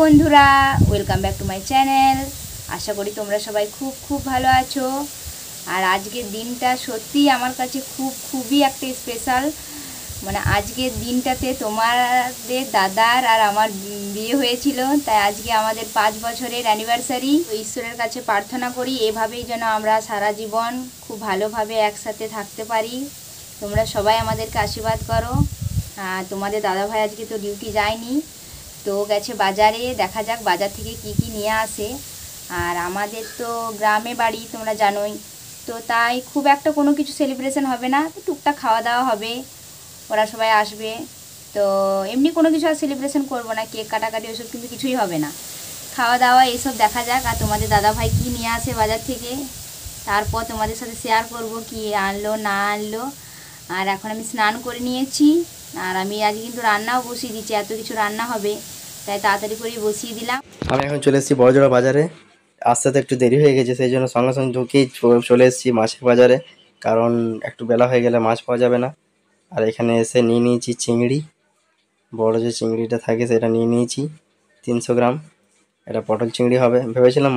বন্ধুরা, welcome back to my channel. আশা করি তোমরা সবাই খুব ভালো আছো। আর আজকের দিনটা সত্যি আমার কাছে খুবই একটা স্পেশাল। মানে আজকের দিনটাতে তোমাদের দাদার আর আমার বিয়ে হয়েছিল, তাই আজকে আমাদের 5 বছরের অ্যানিভার্সারি। ঈশ্বরের কাছে প্রার্থনা করি এভাবেই যেন আমরা সারা জীবন খুব ভালোভাবে একসাথে থাকতে পারি। তোমরা সবাই আমাদেরকে আশীর্বাদ করো। তোমাদের দাদাভাই আজকে তো ডিউটি যায়নি, তো গেছে বাজারে। দেখা যাক বাজার থেকে কি নিয়ে আসে। আর আমাদের তো গ্রামে বাড়ি, তোমরা জানোই, তো তাই খুব একটা কোনো কিছু সেলিব্রেশন হবে না, টুকটাক খাওয়া দাওয়া হবে, ওরা সবাই আসবে। তো এমনি কোনো কিছু আর সেলিব্রেশন করবো না, কেক কাটাকাটি ওইসব কিন্তু কিছুই হবে না, খাওয়া দাওয়া এইসব দেখা যাক। আর তোমাদের দাদাভাই কী নিয়ে আসে বাজার থেকে, তারপর তোমাদের সাথে শেয়ার করব কি আনলো না আনলো। আর এখন আমি স্নান করে নিয়েছি, আর আমি আজ কিন্তু রান্নাও বসিয়ে দিচ্ছি, এত কিছু রান্না হবে তাই তাড়াতাড়ি করেই বসিয়ে দিলাম। আমি এখন চলে এসেছি বড়জোড়া বাজারে। আসতে তো একটু দেরি হয়ে গেছে, সেই জন্য সঙ্গে সঙ্গে ঢুকেই চলে এসেছি মাছের বাজারে, কারণ একটু বেলা হয়ে গেলে মাছ পাওয়া যাবে না। আর এখানে এসে নিয়ে নিয়েছি চিংড়ি, বড় যে চিংড়িটা থাকে সেটা নিয়ে নিয়েছি 300 গ্রাম। এটা পটল চিংড়ি হবে। ভেবেছিলাম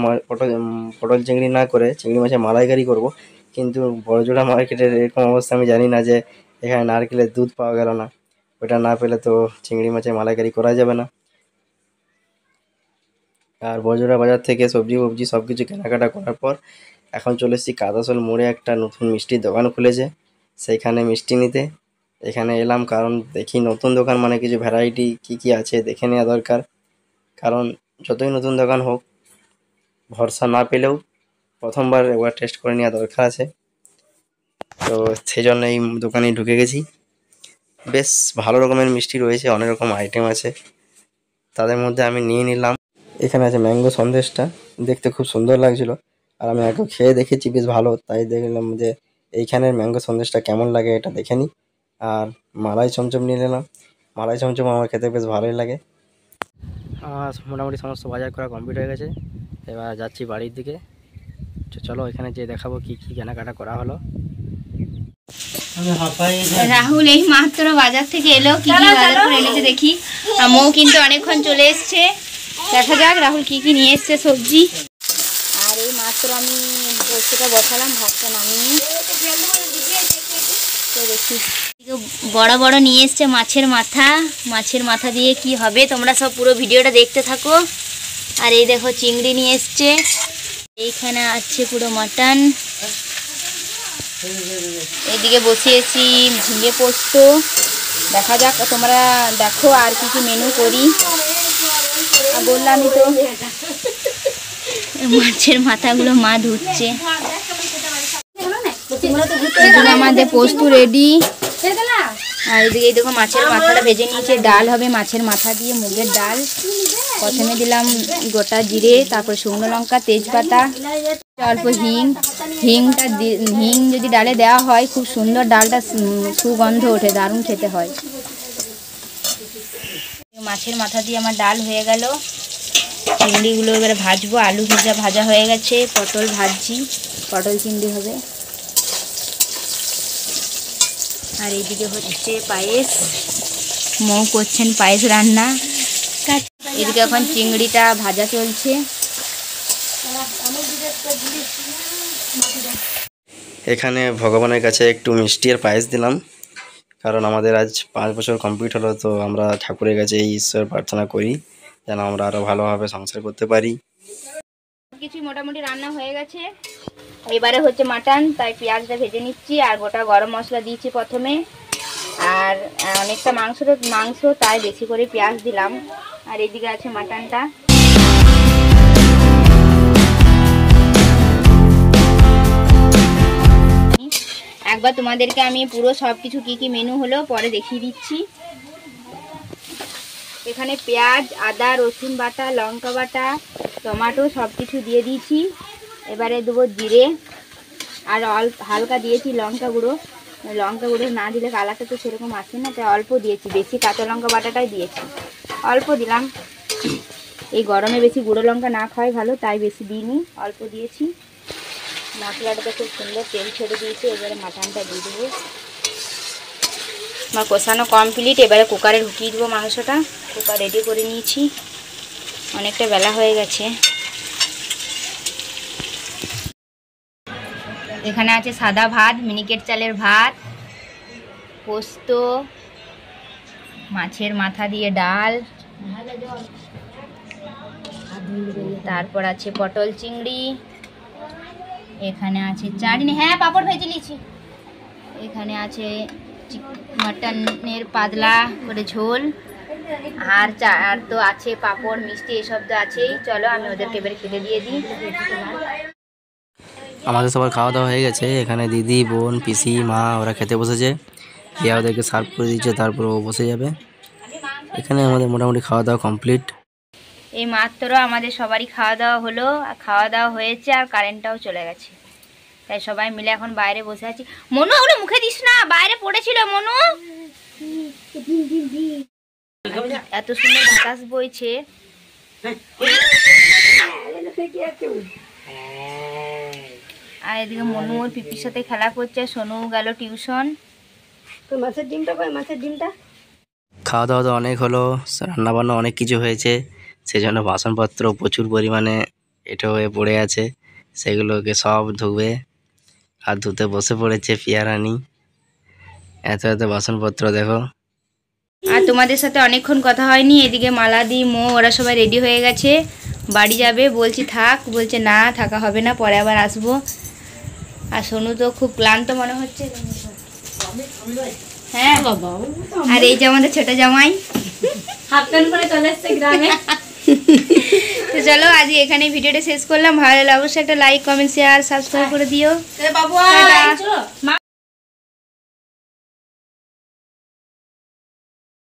পটল চিংড়ি না করে চিংড়ি মাছের মালাইকারি করব, কিন্তু বড়জোড়া মার্কেটের এরকম অবস্থা, আমি জানি না যে এখানে নারকেলের দুধ পাওয়া গেল না। ওটা না পেলে তো চিংড়ি মাছের মালাইকারি করা যাবে না। আর বড়জোড়া বাজার থেকে সবজি সব কিছু কেনাকাটা করার পর এখন চলে এসেছি কাদাসল মোড়ে। একটা নতুন মিষ্টির দোকান খুলেছে, সেইখানে মিষ্টি নিতে এখানে এলাম। কারণ দেখি নতুন দোকান মানে কিছু ভ্যারাইটি কী আছে দেখে নেওয়া দরকার। কারণ যতই নতুন দোকান হোক, ভরসা না পেলেও প্রথমবার একবার টেস্ট করে নেওয়া দরকার আছে। তো সেই জন্য এই দোকানে ঢুকে গেছি। বেশ ভালো রকমের মিষ্টি রয়েছে, অনেক রকম আইটেম আছে, তাদের মধ্যে আমি নিয়ে নিলাম। এখানে আছে ম্যাঙ্গো সন্দেশটা, দেখতে খুব সুন্দর লাগছিল, আর আমি আগে খেয়ে দেখেছি বেশ ভালো, তাই দেখলাম যে এইখানের ম্যাঙ্গো সন্দেশটা কেমন লাগে এটা দেখে নিই। আর মালাই চমচম নিয়ে নিলাম, মালাই চমচম আমার খেতে বেশ ভালোই লাগে। আমার মোটামুটি সমস্ত বাজার করা কমপ্লিট হয়ে গেছে, এবার যাচ্ছি বাড়ির দিকে। চলো এখানে যেয়ে দেখাবো কি কেনাকাটা করা হলো। রাহুল এই মাত্র বাজার থেকে এলো, কি বাজার করে এনেছে দেখি। মৌ কিন্তু অনেকক্ষণ চলে এসছে, দেখা যাক রাহুল কি নিয়ে এসছে সবজি। আর এই মাত্র আমি বসিটা বসালাম, ভাতটা নামিয়ে তো দেখি বড় নিয়ে এসছে মাছের মাথা দিয়ে কি হবে, তোমরা সব পুরো ভিডিওটা দেখতে থাকো। আর এই দেখো চিংড়ি নিয়ে এসছে, এইখানে আছে পুরো মাটন। এদিকে বসিয়েছি ঝিঙে পোস্ত, দেখা যাক তোমরা দেখো আর কি মেনু করি। বললামই তো মাছের মাথাগুলো মা ধুচ্ছে। আমাদের পোস্ত রেডি। আর এদিকে দেখো মাছের মাথাটা ভেজে নিয়েছে, ডাল হবে মাছের মাথা দিয়ে, মুগের ডাল। প্রথমে দিলাম গোটা জিরে, তারপর শুকনো লঙ্কা, তেজপাতা, অল্প হিং যদি ডালে দেওয়া হয় খুব সুন্দর, ডালটা সুগন্ধ ওঠে, দারুণ খেতে হয়। মাছের মাথা দিয়ে আমার ডাল হয়ে গেল। চিংড়িগুলো এবারে ভাজবো, আলু ভাজা হয়ে গেছে, পটল ভাজছি, পটল চিংড়ি হবে। আর এইদিকে হচ্ছে পায়েস, মৌ করছেন পায়েস রান্না। এদিকে এখন চিংড়িটা ভাজা চলছে। এখানে ভগবানের কাছে একটু মিষ্টি আর পায়েস দিলাম, কারণ আমাদের আজ 5 বছর কমপ্লিট হলো। তো আমরা ঠাকুরের কাছে এই ঈশ্বর প্রার্থনা করি যেন আমরা আরও ভালোভাবে সংসার করতে পারি। কিছু মোটামুটি রান্না হয়ে গেছে, এবারে হচ্ছে মাটন, তাই পেঁয়াজটা ভেজে নিচ্ছি। আর গোটা গরম মশলা দিয়েছি প্রথমে, আর অনেকটা মাংস তাই বেশি করে পেঁয়াজ দিলাম। আর এদিকে আছে মাটনটা। একবার তোমাদেরকে আমি পুরো সব কিছু কি মেনু হলো পরে দেখিয়ে দিচ্ছি। এখানে পেঁয়াজ, আদা, রসুন বাটা, লঙ্কা বাটা, টমেটো সব কিছু দিয়ে দিয়েছি। এবারে দেবো জিরে, আর হালকা দিয়েছি লঙ্কা গুঁড়ো না দিলে কালারটা তো সেরকম আসে না, তাই অল্প দিয়েছি। বেশি কাঁচা লঙ্কা বাটাটাই দিয়েছি, অল্প দিলাম। এই গরমে বেশি গুঁড়ো লঙ্কা না খাওয়াই ভালো, তাই বেশি দিইনি, অল্প দিয়েছি। মশলাটাতে খুব সুন্দর তেল ছেড়ে দিয়েছি, এবারে মাটনটা দিয়ে দেবো। আমার কষানো কমপ্লিট, এবারে কুকারে ঢুকিয়ে দেবো মাংসটা। কুকার রেডি করে নিয়েছি। অনেকটা বেলা হয়ে গেছে। এখানে আছে সাদা ভাত, মিনিকেট চালের ভাত, পোস্ত, মাছের মাথা দিয়ে ডাল, তারপর আছে পটল চিংড়ি, এখানে আছে চাটনি, হ্যাঁ পাঁপড় ভেজে নিয়েছি, এখানে আছে মটনের পাতলা করে ঝোল, আর আর তো আছে পাঁপড় মিষ্টি এসব তো আছেই। চলো আমি ওদেরকে এবারে খেতে দিয়ে দিই। আমাদের সবার খাওয়া দাওয়া হয়ে গেছে। এখানে দিদি, বোন, পিসি, মা ওরা খেতে বসেছে। ইয়া ওদেরকে সার্ভ করে দিচ্ছে, তারপর ও বসে যাবে। এখানে আমাদের মোটামুটি খাওয়া দাওয়া কমপ্লিট। এই মাত্র আমাদের সবারই খাওয়া দাওয়া হলো, খাওয়া দাওয়া হয়েছে আর কারেন্টটাও চলে গেছে, তাই সবাই মিলে এখন বাইরে বসে আছি। মনু ওগুলো মুখে দিস না, বাইরে পড়েছিল মনু। এত সুন্দর বাতাস বইছে। আর এদিকে মনু ওর পিপির সাথে খেলা করছে, সোনু গেল টিউশন। মাছের ডিমটা কই, মাছের ডিমটা? খাওয়া দাওয়া তো অনেক হলো, রান্নাবান্না অনেক কিছু হয়েছে, সেই জন্য বাসনপত্র প্রচুর পরিমাণে এঁটো হয়ে পড়ে আছে, সেগুলোকে সব ধুবে। আর ধুতে বসে পড়েছে পিয়ারানি। এত এত বাসনপত্র দেখো। আর তোমাদের সাথে অনেকক্ষণ কথা হয়নি। এদিকে মালাদি, মো ওরা সবাই রেডি হয়ে গেছে, বাড়ি যাবে। বলছি থাক, বলছে না থাকা হবে না, পরে আবার আসবো। আর সোনু তো খুব ক্লান্ত মনে হচ্ছে। হ্যাঁ বাবা। আর এই যে আমাদের ছোট জামাই হাফ প্যান্ট পরে চলে এসছে গ্রামে। তো চলো আজ এখানে ভিডিওটা শেষ করলাম। ভালো লাগলে অবশ্যই একটা লাইক, কমেন্ট, শেয়ার, সাবস্ক্রাইব করে দিও। বাবু